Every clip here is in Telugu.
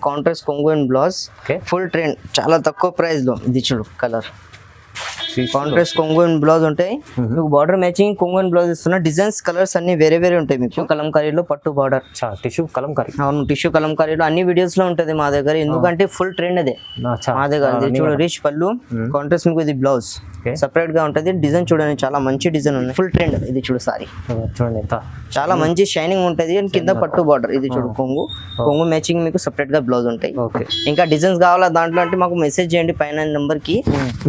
కాంట్రాస్ట్ కొంగు అండ్ బ్లౌజ్ ఫుల్ ట్రెండ్ చాలా తక్కువ ప్రైస్ లో ఇది చూడు కలర్ కాంట్రాస్ట్ కొంగు అండ్ బ్లౌజ్ ఉంటాయి మీకు బార్డర్ మ్యాచింగ్ కొంగు అండ్ బ్లౌజ్ ఇస్తున్నా డిజైన్స్ కలర్స్ అన్ని వేరే వేరే ఉంటాయి మీకు కలంకారీలో పట్టు బార్డర్ టిష్యూ కలంకారీ అవును టిష్యూ కలంకారీలో అన్ని వీడియోస్ లో ఉంటది మా దగ్గర ఎందుకంటే ఫుల్ ట్రెండ్ అదే మా దగ్గర చూడు రిచ్ పళ్ళు కాంట్రాస్ట్ మీకు ఇది బ్లౌజ్ సెపరేట్ గా ఉంటది డిజైన్ చూడండి చాలా మంచి డిజైన్ ఉంది ఫుల్ ట్రెండ్ ఇది చూడు సారీ చూడండి చాలా మంచి షైనింగ్ ఉంటది అండ్ కింద పట్టు బార్డర్ ఇది చూడు కొంగు మ్యాచింగ్ మీకు సెపరేట్ గా బ్లౌజ్ ఉంటాయి ఇంకా డిజైన్స్ కావాలా దాంట్లో అంటే మాకు మెసేజ్ చేయండి పైన నెంబర్ కి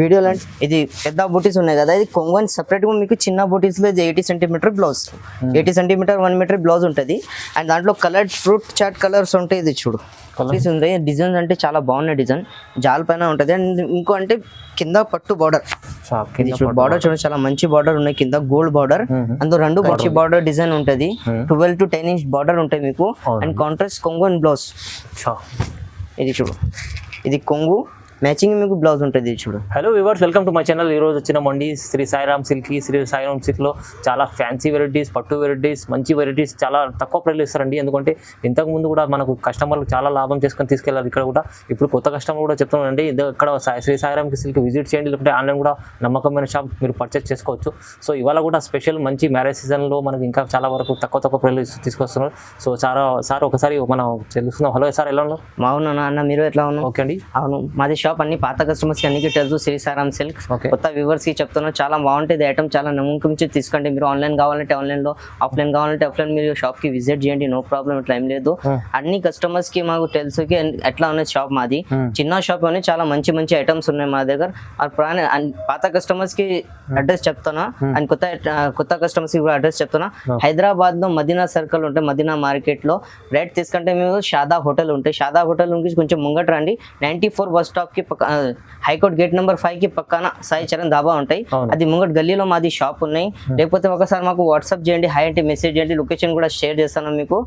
వీడియోలో ఇది పెద్ద బూటీస్ ఉన్నాయి కదా ఇది కొంగు అని సెపరేట్ గా మీకు చిన్న బూటీస్ లో 80 centimetre blouse 80 centimetre 1 metre blouse ఉంటది అండ్ దాంట్లో కలర్ ఫ్రూట్ చాట్ కలర్స్ ఉంటాయి ఇది చూడు ఉంది డిజైన్స్ అంటే చాలా బాగున్నాయి డిజైన్ జాల్ పైన ఉంటది అండ్ ఇంకో అంటే కింద పట్టు బార్డర్ బార్డర్ చూడండి చాలా మంచి బార్డర్ ఉన్నాయి కింద గోల్డ్ బార్డర్ అందులో రెండు మంచి బార్డర్ డిజైన్ ఉంటది 12 to 10 ఇంచ్ బార్డర్ ఉంటాయి మీకు అండ్ కాంట్రాస్ట్ కొంగు అండ్ బ్లౌజ్ ఇది చూడు ఇది కొంగు మ్యాచింగ్ మీకు బ్లౌజ్ ఉంటుంది చూడు. Hello viewers, welcome to my channel. ఈ రోజు వచ్చిన మండి శ్రీ సాయిరామ్ సిల్క్ లో చాలా ఫ్యాన్సీ వెరైటీస్, పట్టు వెరైటీస్, మంచి వెరైటీస్ చాలా తక్కువ ప్రైస్లో ఇస్తారండి. ఎందుకంటే ఇంతకు ముందు కూడా మనకు కస్టమర్లు చాలా లాభం చేసుకొని తీసుకెళ్లారు. ఇక్కడ కూడా ఇప్పుడు కొత్త కస్టమర్ కూడా చెప్తున్నానండి, ఇక్కడ శ్రీ సాయిరామ్ సిల్క్ విజిట్ చేయండి, లేకపోతే ఆన్లైన్ కూడా నమ్మకమైన షాప్ మీరు పర్చేస్ చేసుకోవచ్చు. సో ఇవాళ కూడా స్పెషల్ మంచి మ్యారేజ్ సీజన్లో మనకి ఇంకా చాలా వరకు తక్కువ ప్రైస్లో తీసుకొస్తున్నారు. సో చాలా సార్ ఒకసారి మనం తెలుసుకుందాం. హలో సార్, ఎలా ఉన్నారు? బాగున్నా అన్న, మీరు ఎట్లా ఉన్నారు? ఓకే అండి. అవును, మాది షాప్ అన్ని పాత కస్టమర్స్ కి అన్నికి తెలుసు. శ్రీ సాయిరామ్ సిల్క్ కొత్త వ్యూవర్స్ కి చెప్తున్నా, చాలా బాగుంటుంది ఐటమ్, చాలా నమ్మకం తీసుకోండి. మీరు ఆన్లైన్ కావాలంటే ఆన్లైన్ లో, ఆఫ్లైన్ కావాలంటే ఆఫ్లైన్ మీరు షాప్ కి విజిట్ చేయండి, నో ప్రాబ్లం, ఇట్లా ఏం లేదు. అన్ని కస్టమర్స్ కి మాకు తెలుసు ఎట్లా ఉన్నది షాప్ మాది. చిన్న షాప్ అని చాలా మంచి ఐటమ్స్ ఉన్నాయి మా దగ్గర. పాత కస్టమర్స్ కి అడ్రస్ చెప్తున్నా అండ్ కొత్త కస్టమర్స్ కి అడ్రస్ చెప్తున్నా. హైదరాబాద్ లో మదీనా సర్కిల్ ఉంటే మదీనా మార్కెట్ లో రైట్ తీసుకుంటే మీకు షాదా హోటల్ ఉంటాయి. షాదా హోటల్ నుంచి కొంచెం ముంగట రండి, 94 బస్ స్టాప్ కి హైకోర్ట్ గేట్ నెంబర్ 5 కి పక్కన సాయి చరణ్ దాబా ఉంటాయి. అది ముంగట్ గల్లీలో మాది షాప్ ఉన్నాయి. లేకపోతే ఒకసారి మాకు వాట్సాప్ చేయండి, హై అంటే మెసేజ్ చేయండి, లొకేషన్ కూడా షేర్ చేస్తాను మీకు.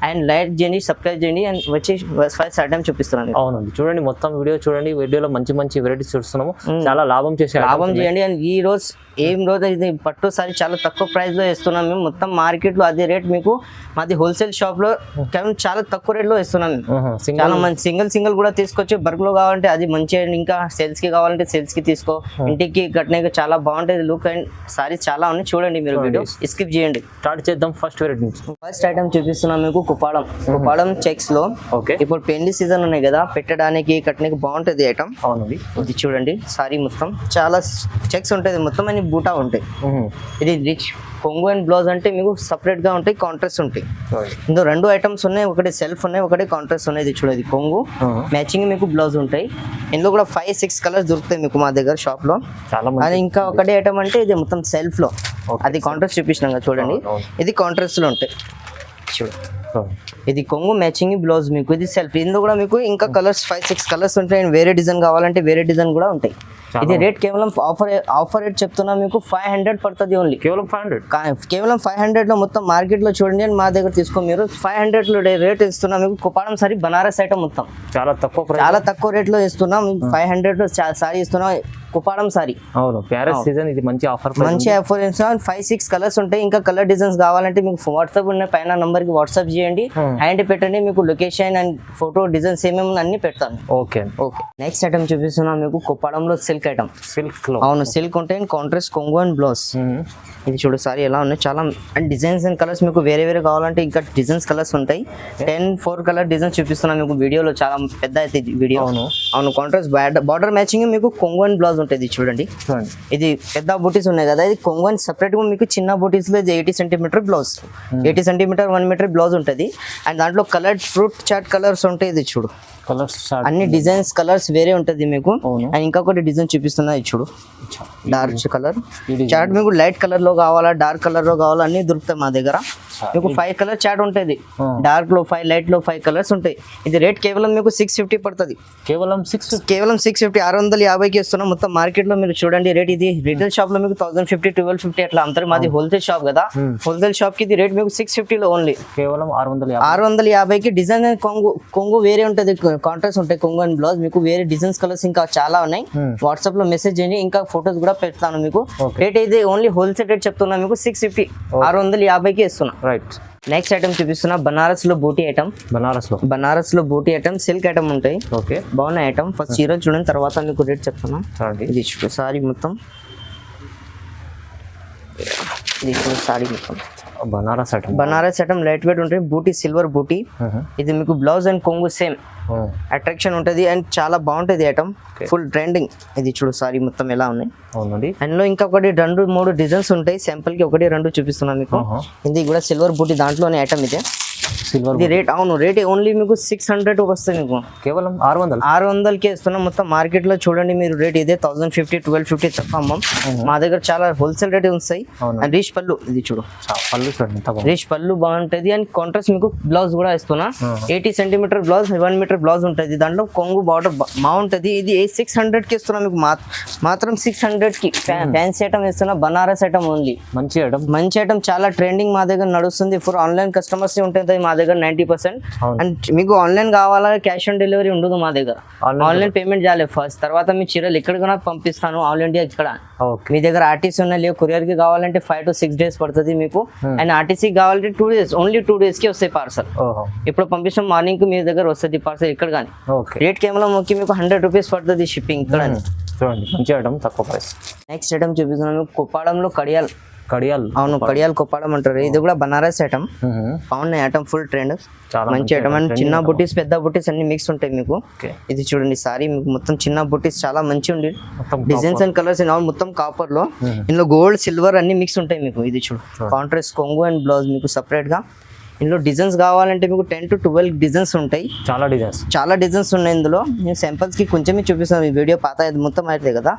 అండ్ లైక్ చేయండి, సబ్స్క్రైబ్ చేయండి అండ్ వచ్చి ఫస్ట్ ఐటమ్ చూపిస్తున్నాను. అవునండి, చూడండి మొత్తం వీడియో చూడండి. వీడియోలో మంచి వెరైటీస్ చూస్తున్నాము, చాలా లాభం చేయండి. అండ్ ఈ రోజు ఇది పట్టు సారీ చాలా తక్కువ ప్రైస్ లో ఇస్తున్నాం మేము. మొత్తం మార్కెట్ లో అదే రేట్ మీకు మాది హోల్సేల్ షాప్ లో చాలా తక్కువ రేట్ లో ఇస్తున్నాం. చాలా మంచి సింగిల్ కూడా తీసుకోవచ్చు. బల్క్ లో కావాలంటే అది మంచి, ఇంకా సేల్స్ కి కావాలంటే సేల్స్ కి తీసుకో. ఇంటికి కట్టిన చాలా బాగుంటుంది లుక్ అండ్ సారీస్ చాలా ఉన్నాయి, చూడండి మీరు వీడియో స్కిప్ చేయండి. స్టార్ట్ చేద్దాం ఫస్ట్ వెరైటీ నుంచి. ఫస్ట్ ఐటమ్ చూపిస్తున్నాం మీకు కుప్పాడం చెక్స్ లో. ఇప్పుడు పెళ్లి సీజన్ ఉన్నాయి కదా, పెట్టడానికి కట్టడానికి బాగుంటది ఐటమ్. అవునండి, ఇది చూడండి సారీ మొత్తం చాలా చెక్స్ ఉంటుంది, మొత్తం అని బూటా ఉంటాయి. ఇది రిచ్ కొంగు అండ్ బ్లౌజ్ అంటే మీకు సపరేట్ గా ఉంటాయి, కాంట్రాస్ట్ ఉంటాయి. ఇందులో రెండు ఐటమ్స్ ఉన్నాయి, ఒకటి సెల్ఫ్ ఉన్నాయి, ఒకటి కాంట్రాస్ట్ ఉన్నాయి. ఇది చూడండి కొంగు మ్యాచింగ్ మీకు బ్లౌజ్ ఉంటాయి. ఇందులో కూడా 5-6 కలర్స్ దొరుకుతాయి మీకు మా దగ్గర షాప్ లో. అది ఇంకా ఒకటి ఐటమ్ అంటే ఇది మొత్తం సెల్ఫ్ లో, అది కాంట్రాస్ట్ చూపించినాం కదా చూడండి. ఇది కాంట్రాస్ట్ లో ఉంటాయి చూడండి. ఇది కొంగు మ్యాచింగ్ బ్లౌజ్ మీకు, ఇది సెల్ఫ్. ఇందులో కూడా మీకు ఇంకా కలర్స్ 5-6 కలర్స్ ఉంటాయి. వేరే డిజైన్ కావాలంటే వేరే డిజైన్ కూడా ఉంటాయి. ఇది రేట్ కేవలం ఆఫర్ రేట్ చెప్తున్నా మీకు 500 పడుతుంది ఓన్లీ. కేవలం 500 లో మొత్తం మార్కెట్ లో చూడండి అని మా దగ్గర తీసుకో. మీరు 500 లో రేట్ ఇస్తున్నా మీకు. కుప్పాడం సారీ బనారస్ ఐటమ్ మొత్తం చాలా తక్కువ రేట్ లో ఇస్తున్నాం. 500 లో సారీ ఇస్తున్నా కుప్పాడం సారీ. అవును, మ్యారేజ్ సీజన్ ఇది మంచి ఆఫర్ ఇస్తున్నా. 5-6 కలర్స్ ఉంటాయి. ఇంకా కలర్ డిజైన్స్ కావాలంటే మీకు వాట్సాప్ ఉన్న పైన నంబర్ కి వాట్సాప్ చేయండి, హ్యాండ్ పెట్టండి, మీకు లొకేషన్ అండ్ ఫోటో డిజైన్స్ ఏమేమి అన్ని పెడతాను. ఓకే. నెక్స్ట్ ఐటమ్ చూపిస్తున్నా మీకు కుప్పాడంలో సిల్క్ ఐటమ్. అవును, సిల్క్ ఉంటాయి. కాంట్రాస్ట్ కొంగు అండ్ బ్లౌజ్. ఇది చూడు సారీ ఎలా ఉన్నాయి, చాలా అండ్ డిజైన్స్ అండ్ కలర్స్ మీకు వేరే కావాలంటే ఇంకా డిజైన్స్ కలర్స్ ఉంటాయి. 10-4 కలర్ డిజైన్స్ చూపిస్తున్నా మీకు. వీడియోలో చాలా పెద్ద అయితే వీడియో. అవును, కాంట్రాస్ట్ బార్డర్ మ్యాచింగ్ మీకు కొంగు అండ్ బ్లౌజ్ ఉంటుంది చూడండి. ఇది పెద్ద బూటీస్ ఉన్నాయి కదా, ఇది కొంగు అండ్ సెపరేట్ గా మీకు చిన్న బూటీస్ లో 80 centimetre blouse, 80 centimetre 1 metre blouse ఉంటుంది. అండ్ దాంట్లో కలర్ ఫ్రూట్ చాట్ కలర్స్ ఉంటాయి. ఇది చూడు అన్ని డిజైన్స్ కలర్స్ వేరే ఉంటుంది మీకు. అండ్ ఇంకొకటి డిజైన్ చూపిస్తున్నా, ఇది చూడు డార్క్ కలర్ చాట్ మీకు. లైట్ కలర్ లో కావాలా, డార్క్ కలర్ లో కావాలా, అన్ని దొరుకుతాయి మా దగ్గర. మీకు 5 కలర్ చాట్ ఉంటుంది, డార్క్ లో 5, లైట్ లో 5 కలర్స్ ఉంటాయి. ఇది రేట్ కేవలం మీకు 650 పడుతుంది. కేవలం 650 650కి ఇస్తున్నాం. మొత్తం మార్కెట్ లో మీరు చూడండి రేట్. ఇది రిటైల్ షాప్ లో మీకు 1050 1250 అట్లా అమ్ముతారు. మాది హోల్సేల్ షాప్ కదా, హోల్సేల్ షాప్ కి ఇది రేట్ మీకు 650 లో ఓన్లీ. కేవలం 650కి. డిజైన్ కొంగు వేరే ఉంటుంది, కాంట్రాస్ట్ ఉంటాయి కొంగు అండ్ బ్లౌజ్ మీకు. వేరే డిజైన్స్ కలర్స్ ఇంకా చాలా ఉన్నాయి. వాట్సాప్ లో మెసేజ్ చేయండి, ఇంకా ఫోటోస్ కూడా పెడతాను మీకు. రేట్ అయితే ఓన్లీ హోల్సేల్ రేట్ చెప్తున్నా మీకు 650, 650కి ఇస్తున్నా. రైట్. నెక్స్ట్ ఐటమ్ చూపిస్తున్నా బనారస్ లో బూటీ ఐటమ్. బనారస్ లో బూటీ ఐటమ్ సిల్క్ ఐటమ్ ఉంటాయి. ఓకే, బాగున్నాయి ఐటమ్. ఫస్ట్ చీరలు చూడండి, తర్వాత మీకు రేట్ చెప్తున్నా. ఇది చూడు సారీ మొత్తం, ఇది చూడు సారీ మొత్తం బనారస్ ఐటమ్ లైట్ వెయిట్ ఉంటుంది. బూటీ సిల్వర్ బూటీ. ఇది మీకు బ్లౌజ్ అండ్ కొంగు సేమ్ అట్రాక్షన్ ఉంటుంది అండ్ చాలా బాగుంటుంది ఐటమ్. Full trending. ఇది చూడు సారీ మొత్తం ఎలా ఉన్నాయి. అందులో ఇంకా ఒకటి 2-3 డిజైన్స్ ఉంటాయి. శాంపుల్ కి 1-2 చూపిస్తున్నాను మీకు. ఇది కూడా సిల్వర్ బూటీ దాంట్లోనే ఐటమ్ ఇదే. ఇది రేట్ అవును రేట్ ఓన్లీ మీకు 600 వస్తుంది. మీకు కేవలం 600కే ఇస్తున్నాం. మొత్తం మార్కెట్ లో చూడండి మీరు రేట్ ఇదే 1050 1250 తప్ప అమ్మం. మా దగ్గర చాలా హోల్సేల్ రేట్ ఉంటాయి. అండ్ రీచ్ పళ్ళు, ఇది చూడు రీచ్ పళ్ళు బాగుంటది. అండ్ కాంట్రాస్ట్ మీకు బ్లౌజ్ కూడా ఇస్తున్నా. 80 సెంటీమీటర్ బ్లౌజ్, 1 మీటర్ బ్లౌజ్ ఉంటుంది. దాంట్లో కొంగు బార్డర్ బాగుంటది. ఇది 600కి ఇస్తున్నా మీకు. మాత్రం 600కి ఫ్యాన్సీ ఐటమ్ ఇస్తున్నా. Banaras item only. మంచి ఐటమ్ చాలా ట్రెండింగ్ మా దగ్గర నడుస్తుంది. ఫర్ ఆన్లైన్ కస్టమర్స్ ఉంటుంది మా దగ్గర 90%. అండ్ మీకు ఆన్లైన్ కావాలా క్యాష్ ఆన్ డెలివరీ ఉండదు మా దగ్గర. ఆన్లైన్ పేమెంట్ చేయాలి ఫస్ట్, తర్వాత మీ చీరలు ఎక్కడికైనా పంపిస్తాను. ఆల్ ఇండియా ఇక్కడ. మీ దగ్గర ఆర్టీసీ ఉన్నా లేవు, కొరియర్ కి కావాలంటే 5 to 6 days పడుతుంది మీకు. అండ్ ఆర్టీసీ కావాలంటే 2 days, ఓన్లీ 2 days కి వస్తాయి పార్సల్. ఇప్పుడు పంపిస్తాం మార్నింగ్ కి మీ దగ్గర వస్తుంది పార్సల్ ఇక్కడ. కానీ రేట్ కేవలం మీకు 100 రూపీస్ పడుతుంది షిప్పింగ్ ఇక్కడ. మంచి ఐటమ్, తక్కువ ప్రైస్. నెక్స్ట్ ఐటమ్ చూపిస్తున్నాను కొప్పాడంలో కడియాల్. అవును, కడియాల్ కొప్పాడం అంటారు. ఇది కూడా బనారస్ ఐటమ్. బాగున్నాయి ఐటమ్, ఫుల్ ట్రెండ్, మంచి ఐటమ్. అండ్ చిన్న బుటీస్ పెద్ద బుటీస్ అన్ని మిక్స్ ఉంటాయి మీకు. ఇది చూడండి సారీ మీకు మొత్తం చిన్న బుటీస్ చాలా మంచి ఉంది. డిజైన్స్ అండ్ కలర్స్ మొత్తం కాపర్ లో. ఇందులో గోల్డ్ సిల్వర్ అన్ని మిక్స్ ఉంటాయి మీకు. ఇది చూడు కాంట్రాస్ట్ కొంగు అండ్ బ్లౌజ్ మీకు సపరేట్ గా. ఇందులో డిజైన్స్ కావాలంటే మీకు 10 to 12 డిజైన్స్ ఉంటాయి. చాలా డిజైన్స్ ఉన్నాయి ఇందులో. నేను శాంపుల్స్ కి కొంచెమే చూపిస్తాను. ఈ వీడియో పాత మొత్తం అయితే కదా,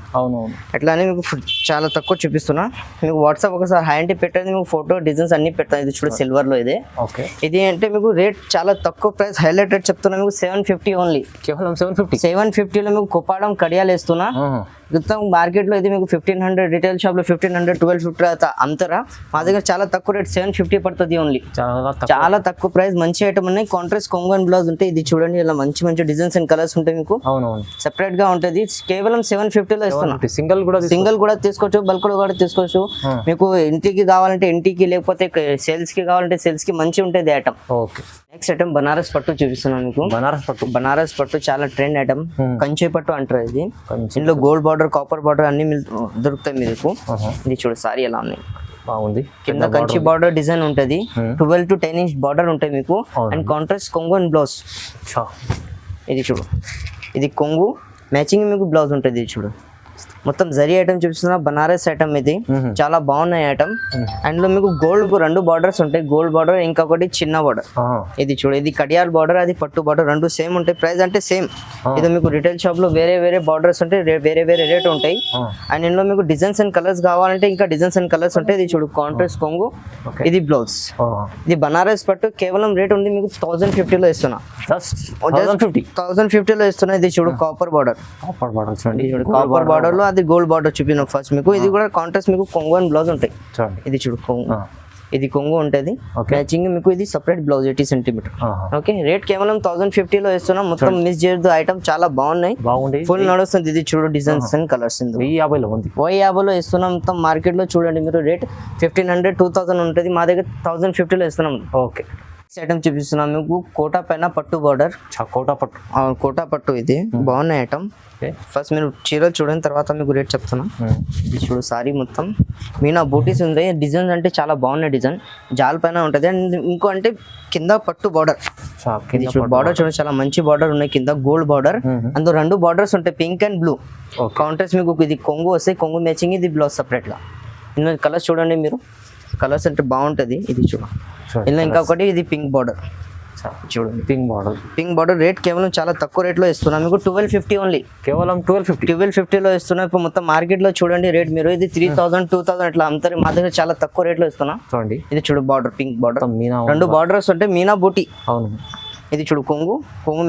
అట్లానే మీకు చాలా తక్కువ చూపిస్తున్నా. మీకు వాట్సాప్ ఒకసారి హై అంటే పెట్టేది మీకు ఫోటో డిజైన్స్ అన్ని పెడతాను. ఇది చూడ సిల్వర్ లో. ఇది అంటే మీకు రేట్ చాలా తక్కువ ప్రైస్. హైలైట్ రేట్ చెప్తున్నా మీకు 750 ఓన్లీ. కేవలం 750 లో మీకు కొప్పాడం కడియాలు వేస్తున్నా. మొత్తం మార్కెట్ లో ఇది మీకు 1500, రిటైల్ షాప్ లో 1500 1250 అంతరా. మా దగ్గర చాలా తక్కువ రేట్ 750 పడుతుంది ఓన్లీ. చాలా తక్కువ ప్రైస్. మంచి ఐటమ్ ఉన్నాయి. కాంట్రాస్ట్ కొంగు అండ్ బ్లౌజ్ ఉంటాయి. ఇది చూడండి ఇలా మంచి డిజైన్స్ అండ్ కలర్స్ ఉంటాయి మీకు. సెపరేట్ గా ఉంటుంది. కేవలం 750 లో ఇస్తున్నా. సింగిల్ కూడా తీసుకోవచ్చు, బల్క్ కూడా తీసుకోవచ్చు. మీకు ఇంటికి కావాలంటే ఇంటికి, లేకపోతే సేల్స్ కి కావాలంటే సేల్స్ కి మంచి ఉంటుంది ఐటమ్. నెక్స్ట్ ఐటమ్ బనారస్ పట్టు చూపిస్తున్నాను మీకు. బనారస్ పట్టు చాలా ట్రెండ్ ఐటమ్. కంచి పట్టు అంటారు ఇది. ఇందులో గోల్డ్ బార్డర్, కాపర్ బార్డర్ అన్ని దొరుకుతాయి మీకు. ఇది చూడు సారీ ఎలా ఉన్నాయి. బాగుంది. కింద కంచి బార్డర్ డిజైన్ ఉంటది. 12 to 10 inch బార్డర్ ఉంటాయి మీకు. అండ్ కాంట్రాస్ట్ కొంగు అండ్ బ్లౌజ్. ఇది చూడు, ఇది కొంగు మ్యాచింగ్ మీకు బ్లౌజ్ ఉంటుంది. ఇది చూడు మొత్తం జరీ ఐటమ్ చూపిస్తున్నా. బనారస్ ఐటమ్ ఇది. చాలా బాగున్నాయి ఐటమ్. అందులో మీకు గోల్డ్ 2 బార్డర్స్ ఉంటాయి. గోల్డ్ బార్డర్, ఇంకొకటి చిన్న బార్డర్. ఇది చూడు, ఇది కడియాల్ బార్డర్, అది పట్టు బార్డర్. 2 సేమ్ ఉంటాయి. ప్రైస్ అంటే సేమ్. ఇది మీకు రిటైల్ షాప్ లో వేరే బార్డర్స్ ఉంటాయి, వేరే రేట్ ఉంటాయి. అండ్ ఇందులో మీకు డిజైన్స్ అండ్ కలర్స్ కావాలంటే ఇంకా డిజైన్స్ అండ్ కలర్స్ ఉంటాయి. ఇది చూడు కాంట్రాస్ట్ కొంగు, ఇది బ్లౌజ్. ఇది బనారస్ పట్టు. కేవలం రేట్ ఉంది మీకు 1050 లో ఇస్తున్నా. 1050 లో ఇస్తున్నా. ఇది చూడు కాపర్ బార్డర్. కాపర్ బార్డర్ లో అది గోల్డ్ బార్డర్ చూపిన ఫస్ట్ మీకు. ఇది కూడా కాంట్రాస్ట్ మీకు కొంగు అండ్ బ్లౌజ్ ఉంటాయి. ఇది చూడు కొంగు, ఇది కొంగు ఉంటుంది మ్యాచింగ్ మీకు. ఇది separate blouse 80 centimetre. Okay, rate కేవలం 1050 లో ఇస్తున్నాం. మొత్తం మిస్ చేయొద్దు ఐటమ్, చాలా బాగున్నాయి, ఫుల్ నడుస్తుంది. ఇది చూడు డిజైన్స్ అండ్ కలర్స్. 1050 లో ఇస్తున్నాం. మొత్తం మార్కెట్ లో చూడండి మీరు రేట్ 1500 2000 ఉంటుంది. మా దగ్గర 1050 లో ఇస్తున్నాం. ఓకే, ఐటమ్ చూపిస్తున్నాం మీకు. కోటా పైన పట్టు బార్డర్. కోటా పట్టు ఇది బాగున్నాయి ఐటమ్. ఫస్ట్ మీరు చీరలు చూడని తర్వాత మీకు రేట్ చెప్తున్నా. ఇది చూడు సారీ మొత్తం మీనా బూటీస్ ఉంటాయి. డిజైన్స్ అంటే చాలా బాగున్నాయి. డిజైన్ జాల్ పైన ఉంటుంది. అండ్ ఇంకో అంటే కింద పట్టు బార్డర్. బార్డర్ చూడండి చాలా మంచి బార్డర్ ఉన్నాయి. కింద గోల్డ్ బార్డర్. అందులో 2 బార్డర్స్ ఉంటాయి, పింక్ అండ్ బ్లూ. కాంట్రాస్ట్ మీకు ఇది కొంగు వస్తాయి. కొంగు మ్యాచింగ్, ఇది బ్లౌజ్ సపరేట్ గా. ఇందులో కలర్స్ చూడండి మీరు. కలర్స్ అంటే బాగుంటది. ఇది చూడు, ఇలా ఇంకొకటి ఇది పింక్ బార్డర్. చూడండి పింక్ బార్డర్. రేట్ కేవలం చాలా తక్కువ రేట్ లో ఇస్తున్నా మీకు. 1250 ఓన్లీ. కేవలం 1250 లో ఇస్తున్నా. ఇప్పుడు మొత్తం మార్కెట్ లో చూడండి రేట్ మీరు. ఇది 3000 2000 అట్లా అమ్ముతారు. మా దగ్గర చాలా తక్కువ రేట్ లో ఇస్తున్నా. ఇది చూడు బార్డర్, పింక్ బార్డర్. 2 బార్డర్స్ ఉంటాయి. మీనా బూటీ. ఇది చూడు కొంగు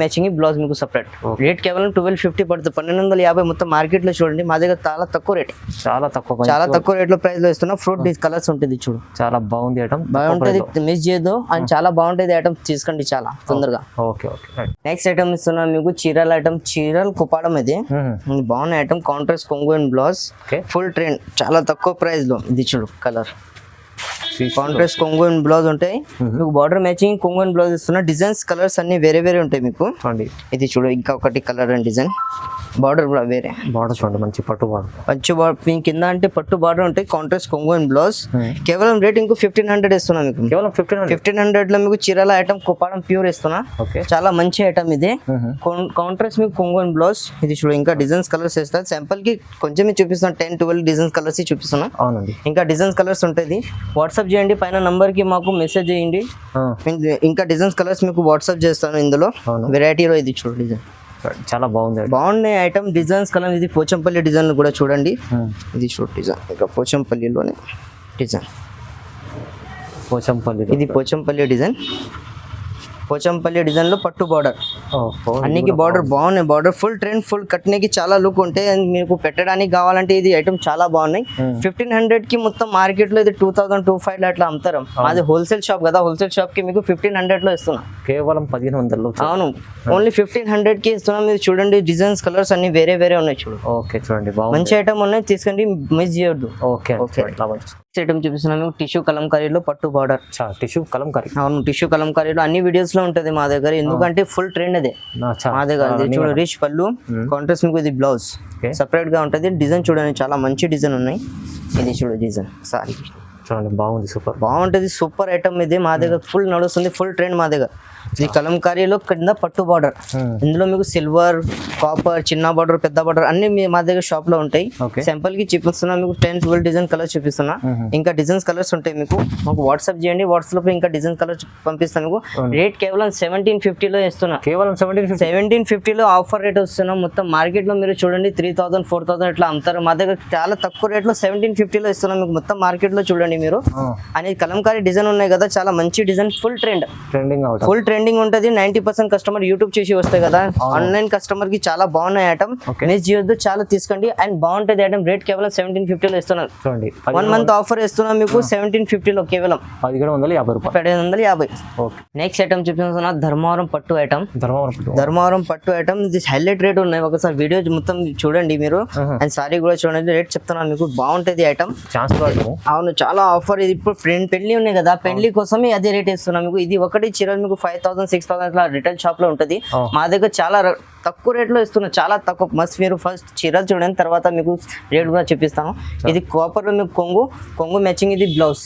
మ్యాచింగ్, బ్లౌజ్ మీకు సపరేట్. రేట్ కేవలం 1250 పడుతుంది. 1250 మొత్తం మార్కెట్ లో చూడండి. మా దగ్గర చాలా తక్కువ రేట్, చాలా తక్కువ రేట్ లో ప్రైస్ లో ఇస్తున్నా. ఫ్రూట్ కలర్స్ ఉంటుంది చూడు, చాలా బాగుంది ఐటమ్. బాగుంటది, మిస్ చేయదు. అండ్ చాలా బాగుంటది ఐటమ్, తీసుకోండి చాలా తొందరగా. నెక్స్ట్ ఐటమ్ ఇస్తున్నా మీకు చీరల ఐటమ్. చీరలు కుప్పాడం ఇది బాగున్నాయి ఐటమ్. కాంట్రాస్ట్ కొంగు అండ్ బ్లౌజ్, ఫుల్ ట్రెండ్, చాలా తక్కువ ప్రైస్ లో. ఇది చూడు కలర్, కాంట్రాస్ట్ కొంగు అండ్ బ్లౌజ్ ఉంటాయి మీకు బార్డర్ మ్యాచింగ్ కొంగు అండ్ బ్లౌజ్ ఇస్తున్నా డిజైన్స్ కలర్స్ అన్ని వేరే వేరే ఉంటాయి మీకు చూడండి ఇది చూడు ఇంకా ఒకటి కలర్ అండ్ డిజైన్ బార్డర్ కూడా వేరే బార్డర్ చూడండి మంచి పట్టు బార్డర్ మంచి బార్డర్ కింద అంటే పట్టు బార్డర్ ఉంటాయి కాంట్రాస్ట్ కొంగు అండ్ బ్లౌజ్ కేవలం రేట్ ఇంకో 1500 ఇస్తున్నా మీకు కేవలం 1500 లో మీకు చీరల ఐటమ్ కుప్పాడం ప్యూర్ ఇస్తున్నా ఓకే చాలా మంచి ఐటమ్ ఇది కాంట్రాస్ట్ మీకు కొంగు అండ్ బ్లౌజ్ ఇది చూడు ఇంకా డిజైన్స్ కలర్స్ ఇస్తారు శాంపుల్ కి కొంచెం చూపిస్తాను 10-12 డిజైన్స్ కలర్స్ చూపిస్తున్నా అవునండి ఇంకా డిజైన్స్ కలర్స్ ఉంటుంది వాట్సాప్ చేయండి పైన నంబర్ కి మాకు మెసేజ్ చేయండి ఇంకా డిజైన్స్ కలర్స్ మీకు వాట్సాప్ చేస్తాను ఇందులో వెరైటీలో ఇది చూడు డిజైన్ చాలా బాగున్నాయి ఐటమ్ డిజైన్స్ కలర్ ఇది పోచంపల్లి డిజైన్ కూడా చూడండి ఇది చూడు డిజైన్ ఇంకా పోచంపల్లిలోనే డిజైన్ ఇది పోచంపల్లి డిజైన్ పోచంపల్లి డిజైన్ లో పట్టు బార్డర్ అన్నికి బార్డర్ బాగున్నాయి బార్డర్ ఫుల్ ట్రెండ్ ఫుల్ కట్నేకి చాలా లుక్ ఉంటాయి అండ్ మీకు పెట్టడానికి కావాలంటే ఇది ఐటమ్ చాలా బాగున్నాయి 1500 కి మొత్తం మార్కెట్ లో ఇది 2000-2500 అట్లా అమ్ముతారు అది హోల్సేల్ షాప్ కదా హోల్సేల్ షాప్ కి మీకు 1500 లో ఇస్తున్నా కేవలం 1500 అవును ఓన్లీ 1500 కి ఇస్తున్నా మీరు చూడండి డిజైన్స్ కలర్స్ అన్ని వేరే వేరే ఉన్నాయి చూడు ఓకే చూడండి మంచి ఐటమ్ ఉన్నాయి తీసుకోండి మిస్ చేయొద్దు ఓకే ఐటమ్ చూపిస్తున్నాను టిష్యూ కలంకారీలో పట్టు బార్డర్ టిష్యూ కలంకారీ అవును టిష్యూ కలంకారీలో అన్ని వీడియోస్ లో ఉంటది మా దగ్గర ఎందుకంటే ఫుల్ ట్రెండ్ అదే మా దగ్గర చూడు రిచ్ పళ్ళు కాంట్రాస్ట్ మీకు ఇది బ్లౌజ్ సెపరేట్ గా ఉంటది డిజైన్ చూడండి చాలా మంచి డిజైన్ ఉన్నాయి ఇది చూడు డిజైన్ సారీ చూడండి బాగుంటది సూపర్ ఐటమ్ ఇది మా దగ్గర ఫుల్ నడుస్తుంది ఫుల్ ట్రెండ్ మా దగ్గర ఇది కలంకారీలో కింద పట్టు బార్డర్ ఇందులో మీకు సిల్వర్ కాపర్ చిన్న బార్డర్ పెద్ద బార్డర్ అన్ని మా దగ్గర షాప్ లో ఉంటాయి సింపుల్ కి చూపిస్తున్నా మీకు 10-12 డిజైన్ కలర్స్ చూపిస్తున్నా ఇంకా డిజైన్స్ కలర్స్ ఉంటాయి మీకు మాకు వాట్సాప్ చేయండి వాట్సాప్ లో ఇంకా డిజైన్ కలర్స్ పంపిస్తాను మీకు రేట్ కేవలం 1750 లో ఇస్తున్నా కేవలం 1750 లో ఆఫర్ రేట్ వస్తున్నా మొత్తం మార్కెట్ లో మీరు చూడండి 3000-4000 ఇట్లా అమ్ముతారు మా దగ్గర చాలా తక్కువ రేట్ లో 1750 లో ఇస్తున్నా మీకు మొత్తం మార్కెట్ లో చూడండి మీరు అనేది కలంకారీ డిజైన్ ఉన్నాయి కదా చాలా మంచి డిజైన్ ఫుల్ ట్రెండింగ్ ఉంటది 90% కస్టమర్ యూట్యూబ్ చేసి వస్తాయి కదా ఆన్లైన్ కస్టమర్ కి చాలా బాగున్నాయి ఐటమ్ మిస్ చేయొద్దు చాలా తీసుకోండి అండ్ బాగుంటది ఐటమ్ రేట్ కేవలం 1750 లో ఇస్తున్నారు 1 మంత్ ఆఫర్ ఇస్తున్నా మీకు 1750 లో కేవలం 1750 నెక్స్ట్ ఐటమ్ చూపిస్తున్నా ధర్మవరం పట్టు ఐటమ్ ధర్మవరం పట్టు ఐటమ్ ఇది హైలైట్ రేట్ ఉన్నాయి ఒకసారి వీడియో మొత్తం చూడండి మీరు అండ్ సారీ కూడా చూడండి రేట్ చెప్తున్నాను మీకు బాగుంటది ఐటమ్ అవును చాలా ఆఫర్ ఇది ఇప్పుడు పెళ్లి ఉన్నాయి కదా పెళ్లి కోసమే అదే రేట్ ఇస్తున్నాం మీకు ఇది ఒకటి చీర మీకు 5000-6000 ఇట్లా రిటైల్ షాప్ లో ఉంటది మా దగ్గర చాలా తక్కువ రేట్ లో ఇస్తున్నా చాలా తక్కువ మస్ట్ మీరు ఫస్ట్ చీరలు చూడండి తర్వాత మీకు రేట్ కూడా చూపిస్తాను ఇది కాపర్ లో మీకు కొంగు మ్యాచింగ్ ఇది బ్లౌజ్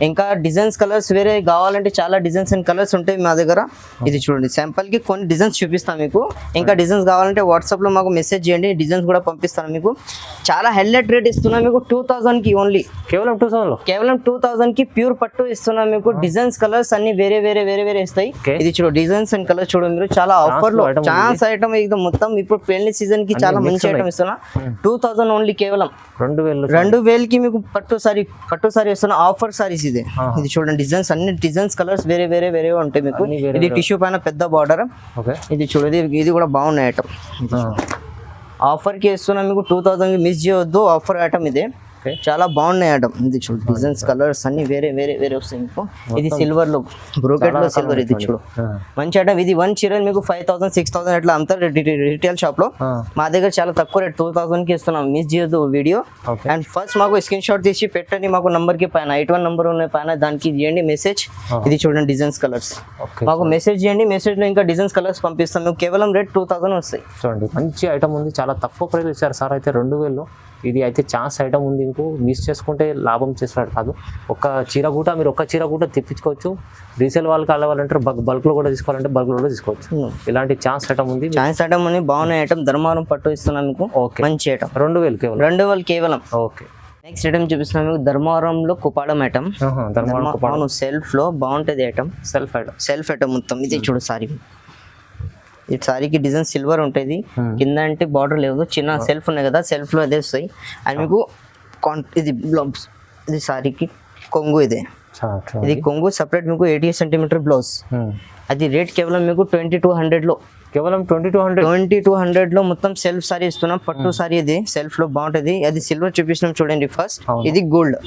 ఇంకా డిజైన్స్ కలర్స్ వేరే కావాలంటే చాలా డిజైన్స్ అండ్ కలర్స్ ఉంటాయి మా దగ్గర ఇది చూడండి శాంపుల్ కి కొన్ని డిజైన్స్ చూపిస్తాను మీకు ఇంకా డిజైన్స్ కావాలంటే వాట్సాప్ లో మాకు మెసేజ్ చేయండి డిజైన్స్ కూడా పంపిస్తాను మీకు చాలా హైలైట్ రేట్ ఇస్తున్నా మీకు 2000 కి ఓన్లీ కేవలం 2000 కి ప్యూర్ పట్టు ఇస్తున్నా మీకు డిజైన్స్ కలర్స్ అన్ని వేరే వేరే ఇస్తాయి ఇది చూడు డిజైన్స్ అండ్ కలర్స్ చూడండి మీరు చాలా ఆఫర్ లో ఛాన్స్ ఐటమ్ ఇది మొత్తం ఇప్పుడు పెళ్లి సీజన్ కి చాలా మంచి ఐటమ్ ఇస్తున్నా 2000 ఓన్లీ కేవలం 2000 కి మీకు పట్టు సారీ ఇస్తున్నా ఆఫర్ సారీస్ ఇది చూడండి డిజైన్స్ అన్ని డిజైన్స్ కలర్స్ వేరే ఉంటాయి మీకు ఇది టిష్యూ పైన పెద్ద బార్డర్ ఇది చూడండి ఇది కూడా బాగున్నాయి ఐటమ్ ఆఫర్ కి ఇస్తున్నా మీకు 2000 కి మిస్ చేయొద్దు ఆఫర్ ఐటమ్ ఇది చాలా బాగున్నాయి ఐటమ్ ఇది చూడు డిజైన్స్ కలర్స్ అన్ని వేరే వస్తాయి మీకు ఇది సిల్వర్ లో బ్రోకెట్ లో సిల్వర్ ఇది చూడు మంచి ఐటమ్ ఇది 1 చీర మీకు 5000-6000 అట్లా అంతా రిటైల్ షాప్ లో మా దగ్గర చాలా తక్కువ రేట్ 2000 కి ఇస్తున్నాం మిస్ చేయొద్దు వీడియో అండ్ ఫస్ట్ మాకు స్క్రీన్ షాట్ తీసి పెట్టండి మాకు నంబర్ కి పైన 81 నంబర్ ఉన్నాయి పైన దానికి చేయండి మెసేజ్ ఇది చూడండి డిజైన్స్ కలర్స్ మాకు మెసేజ్ చేయండి మెసేజ్ లో ఇంకా డిజైన్స్ కలర్స్ పంపిస్తాం మీకు కేవలం రేట్ 2000 వస్తాయి చూడండి మంచి ఐటమ్ ఉంది చాలా తక్కువ ప్రైస్ ఇచ్చారు సార్ అయితే 2000 లో ఇది అయితే ఛాన్స్ ఐటమ్ ఉంది మీకు మిస్ చేసుకుంటే లాభం చేసినట్టు కాదు మీరు ఒక్క చీర కూడా తెప్పించుకోవచ్చు రీసేల్ వాళ్ళు కావాలంటే బల్క్ లో కూడా తీసుకోవాలంటే బల్క్ లో కూడా తీసుకోవచ్చు ఇలాంటి ఛాన్స్ ఐటమ్ ఉంది బాగున్నాయి ఐటమ్ ధర్మవరం పట్టు ఇస్తున్నాను మీకు మంచి ఐటమ్ 2000 కేవలం ఓకే నెక్స్ట్ ఐటమ్ చూపిస్తున్నాను మీకు ధర్మవరంలో కుపాడం ఐటమ్ సెల్ఫ్ లో బాగుంటది ఐటమ్ సెల్ఫ్ ఐటమ్ మొత్తం ఇది చూడు సారీ ఈ సారీకి డిజైన్ సిల్వర్ ఉంటుంది కింద అంటే బార్డర్ లేదు చిన్న సెల్ఫ్ ఉన్నాయి కదా సెల్ఫ్ లో అదే వస్తాయి అండ్ మీకు ఇది బ్లౌజ్ ఇది సారీకి కొంగు ఇది కొంగు సపరేట్ మీకు 80 సెంటీమీటర్ బ్లౌజ్ అది రేట్ కేవలం మీకు 2200 లో కేవలం 2200 లో మొత్తం సెల్ఫ్ సారీ ఇస్తున్నాం పట్టు సారీ ఇది సెల్ఫ్ లో బాగుంటది అది సిల్వర్ చూపిస్తున్నాం చూడండి ఫస్ట్ ఇది గోల్డ్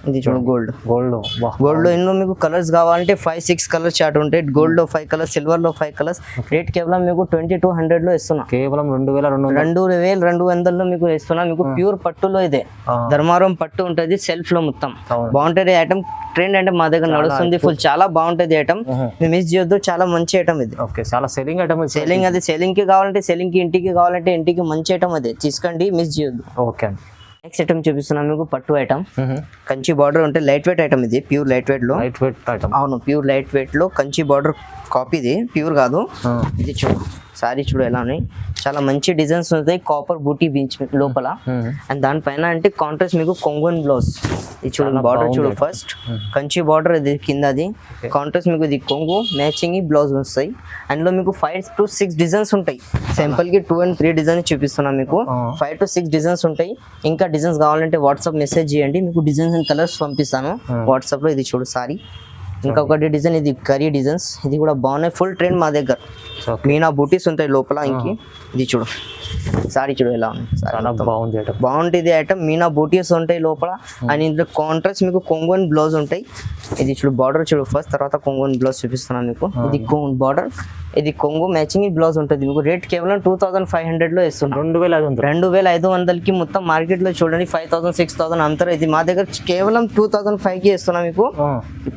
ఇది చూడు గోల్డ్. గోల్డ్ గోల్డ్ లో ఇందులో మీకు కలర్స్ కావాలంటే 5-6 కలర్స్ చార్ట్ ఉంటాయి. గోల్డ్ లో 5 కలర్స్, సిల్వర్ లో 5 కలర్స్. రేట్ కేవలం మీకు 2200 లో ఇస్తున్నా. కేవలం 2200. 2200 లో మీకు ఇస్తున్నా. మీకు ప్యూర్ పట్టులో ఇదే ధర్మారం పట్టు ఉంటది, సెల్ఫ్ లో మొత్తం బాగుంటది ఐటమ్. ట్రెండ్ అంటే మా దగ్గర నడుస్తుంది ఫుల్, చాలా బాగుంటది ఐటమ్. మీరు మిస్ చేయొద్దు, చాలా మంచి ఐటమ్ ఇది. ఓకే, చాలా సెల్లింగ్ ఐటమ్. సెల్లింగ్ అది సెల్లింగ్ కి కావాలంటే సెల్లింగ్ కి, ఇంటికి కావాలంటే ఇంటికి మంచి ఐటమ్ అది తీసుకోండి, మిస్ చేయొద్దు. ఓకే అండి. నెక్స్ట్ ఐటమ్ చూపిస్తున్నాం మీకు పట్టు ఐటమ్. కంచి బార్డర్ ఉంటే లైట్ వెయిట్ ఐటమ్ ఇది, ప్యూర్ లైట్ వెయిట్ లో. Light weight item. అవును, ప్యూర్ లైట్ వెయిట్ లో కంచి బార్డర్ కాపీ ఇది, ప్యూర్ కాదు. ఇది చూడు సారీ చూడు ఎలా ఉన్నాయి, చాలా మంచి డిజైన్స్ ఉంటాయి. కాపర్ బూటీ బీచ్ లోపల అండ్ దానిపైన అంటే కాంట్రాస్ట్ మీకు కొంగోన్ బ్లౌజ్. ఇది చూడు బార్డర్ చూడు, ఫస్ట్ కంచి బార్డర్ ఇది కిందది కాంట్రాస్ట్ మీకు ఇది కొంగు మ్యాచింగ్ బ్లౌజ్ వస్తాయి. అందులో మీకు 5 to 6 డిజైన్స్ ఉంటాయి. సింపుల్ కి 2 and 3 డిజైన్స్ చూపిస్తున్నాం మీకు. 5 to 6 డిజైన్స్ ఉంటాయి. ఇంకా డిజైన్స్ కావాలంటే వాట్సాప్ మెసేజ్ చేయండి, మీకు డిజైన్స్ అండ్ కలర్స్ పంపిస్తాను వాట్సాప్ లో. ఇది చూడు సారీ, ఇంకొకటి డిజైన్ ఇది కరీ డిజైన్స్, ఇది కూడా బాగున్నాయి. ఫుల్ ట్రెండ్ మా దగ్గర. మీనా బూటీస్ ఉంటాయి లోపల. ఇంకి ఇది చూడు సారీ చూడు ఎలా ఉంది, బాగుంటుంది ఐటమ్. మీనా బూటీస్ ఉంటాయి లోపల అండ్ ఇందులో కాంట్రాస్ట్ మీకు కొంగోన్ బ్లౌజ్ ఉంటాయి. ఇది చూడు బార్డర్ చూడు ఫస్ట్, తర్వాత కొంగోన్ బ్లౌజ్ చూపిస్తున్నాను మీకు. ఇది బార్డర్, ఇది కొంగు మ్యాచింగ్ బ్లౌజ్ ఉంటుంది మీకు. రేట్ కేవలం 2500 లో ఇస్తున్నాం. 2500కి మొత్తం మార్కెట్ లో చూడండి 5000 6000 అంటారు. ఇది మా దగ్గర కేవలం 2005 కి ఇస్తున్నాం మీకు.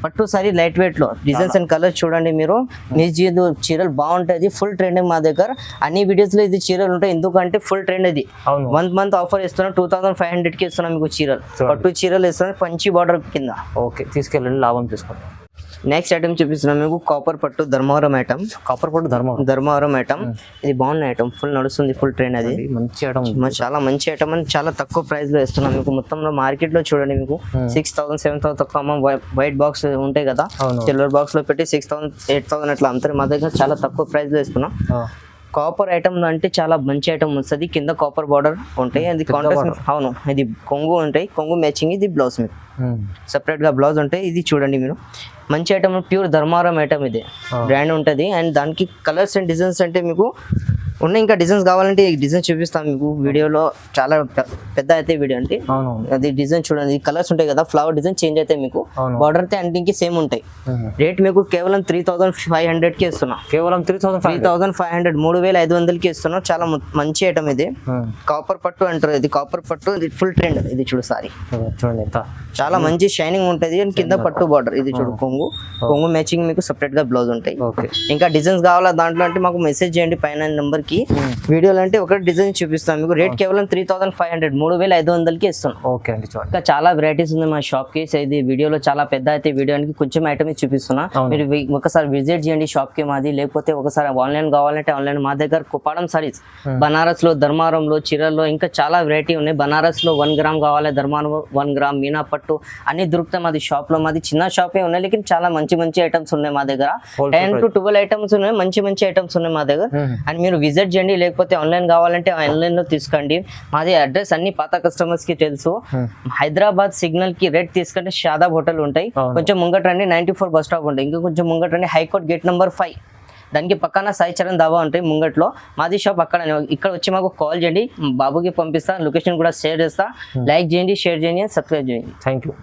పట్టు సారీ లైట్ వెయిట్ లో డిజైన్స్ అండ్ కలర్స్ చూడండి మీరు. మిస్ చేయదు, చీరలు బాగుంటాయి. ఫుల్ ట్రెండింగ్ మా దగ్గర అన్ని వీడియోస్ లో ఇది చీరలు ఉంటాయి, ఎందుకంటే ఫుల్ ట్రెండ్ ఇది. 1 month ఆఫర్ ఇస్తున్నాం, 2500 కి ఇస్తున్నాం మీకు చీరలు. పట్టు చీరలు ఇస్తున్నాం పంచి బార్డర్ కింద. ఓకే, తీసుకెళ్ళండి, లాభం తీసుకోండి. నెక్స్ట్ ఐటమ్ చూపిస్తున్నాం మీకు కాపర్ పట్టు ధర్మవరం ఐటమ్. కాపర్ పట్టు ధర్మవరం ఐటమ్, ఇది బాగున్న ఐటమ్, ఫుల్ నడుస్తుంది, ఫుల్ ట్రెండ్ అది. మంచి ఐటమ్, చాలా మంచి ఐటమ్ అని చాలా తక్కువ ప్రైస్ లో ఇస్తున్నాం మీకు. మొత్తంలో మార్కెట్ లో చూడండి మీకు 6000 7000 తక్కువ. వైట్ బాక్స్ ఉంటాయి కదా, సిల్వర్ బాక్స్ లో పెట్టి 6000 8000 అట్లా అంతా. మా దగ్గర చాలా తక్కువ ప్రైస్ లో ఇస్తున్నాం. కాపర్ ఐటమ్ అంటే చాలా మంచి ఐటమ్ వస్తుంది. కింద కాపర్ బార్డర్ ఉంటాయి, అది కాంట్రాస్ట్. అవును, ఇది కొంగు ఉంటాయి, కొంగు మ్యాచింగ్ ఇది బ్లౌజ్ మీకు సెపరేట్ గా బ్లౌజ్ ఉంటాయి. ఇది చూడండి మీరు మంచి ఐటమ్, ప్యూర్ ధర్మారం ఐటమ్ ఇది, బ్రాండ్ ఉంటుంది. అండ్ దానికి కలర్స్ అండ్ డిజైన్స్ అంటే మీకు ఉన్నాయి. ఇంకా డిజైన్స్ కావాలంటే ఈ డిజైన్ చూపిస్తాను మీకు వీడియోలో. చాలా పెద్ద అయితే వీడియో అంటే అది డిజైన్ చూడండి, కలర్స్ ఉంటాయి కదా, ఫ్లవర్ డిజైన్ చేంజ్ అయితే మీకు. బార్డర్ అయితే అంటింగ్ సేమ్ ఉంటాయి. రేట్ మీకు కేవలం 3500 కి ఇస్తున్నా. కేవలం 3500 3500కి ఇస్తున్నాం. చాలా మంచి ఐటమ్ ఇది. కాపర్ పట్టు అంటారు, ఇది కాపర్ పట్టు, ఇది ఫుల్ ట్రెండ్. ఇది చూడు సారీ చూడండి, చాలా మంచి షైనింగ్ ఉంటది. అండ్ కింద పట్టు బార్డర్, ఇది చూడు కొంగు మ్యాచింగ్ మీకు సెపరేట్ గా బ్లౌజ్ ఉంటాయి. ఇంకా డిజైన్స్ కావాలా దాంట్లో అంటే మాకు మెసేజ్ చేయండి పైన నెంబర్ కి. వీడియోలో అంటే ఒక డిజైన్ చూపిస్తాం మీకు. రేట్ కేవలం 3500 3500కి ఇస్తున్నాం. ఓకే అండి, ఇంకా చాలా వెరైటీస్ ఉంది మా షాప్ కి. ఇది వీడియోలో చాలా పెద్ద అయితే వీడియోకి కొంచెం ఐటమ్ చూపిస్తున్నా. మీరు ఒకసారి విజిట్ చేయండి షాప్ కి మాది. లేకపోతే ఒకసారి ఆన్లైన్ కావాలంటే ఆన్లైన్ మా దగ్గర కుప్పాడం సారీస్, బనారస్ లో, ధర్మారంలో, చీరల్లో ఇంకా చాలా వెరైటీ ఉన్నాయి. బనారస్ లో 1 గ్రామ్ కావాలి, ధర్మారం 1 గ్రామ్, మీనా పట్టు అన్ని దొరుకుతాయి మాది షాప్ లో. మాది చిన్న షాపే ఉన్నాయి, లేकिन చాలా మంచి మంచి ఐటమ్స్ ఉన్నాయి మా దగ్గర. 10 to 12 ఐటమ్స్ ఉన్నాయి, మంచి మంచి ఐటమ్స్ ఉన్నాయి మా దగ్గర. అండ్ మీరు విజిట్ చేయండి, లేకపోతే ఆన్లైన్ కావాలంటే ఆన్లైన్ లో తీసుకోండి. మాది అడ్రస్ అన్ని పాత కస్టమర్స్ కి తెలుసు. హైదరాబాద్ సిగ్నల్ కి రెడ్ తీసుకుంటే షాదాబ్ హోటల్ ఉంటాయి, కొంచెం ముంగట రండి 94 బస్ స్టాప్ ఉంటాయి. ఇంకా కొంచెం ముంగట రండి హైకోర్ట్ గేట్ నెంబర్ 5, దానికి పక్కన సాయి చరణ్ దాబా ఉంటాయి ముంగట్లో. మాది షాప్ అక్కడ. ఇక్కడ వచ్చి మాకు కాల్ చేయండి, బాబుకి పంపిస్తా, లొకేషన్ కూడా షేర్ చేస్తా. లైక్ చేయండి, షేర్ చేయండి, సబ్స్క్రైబ్ చేయండి. Thank you.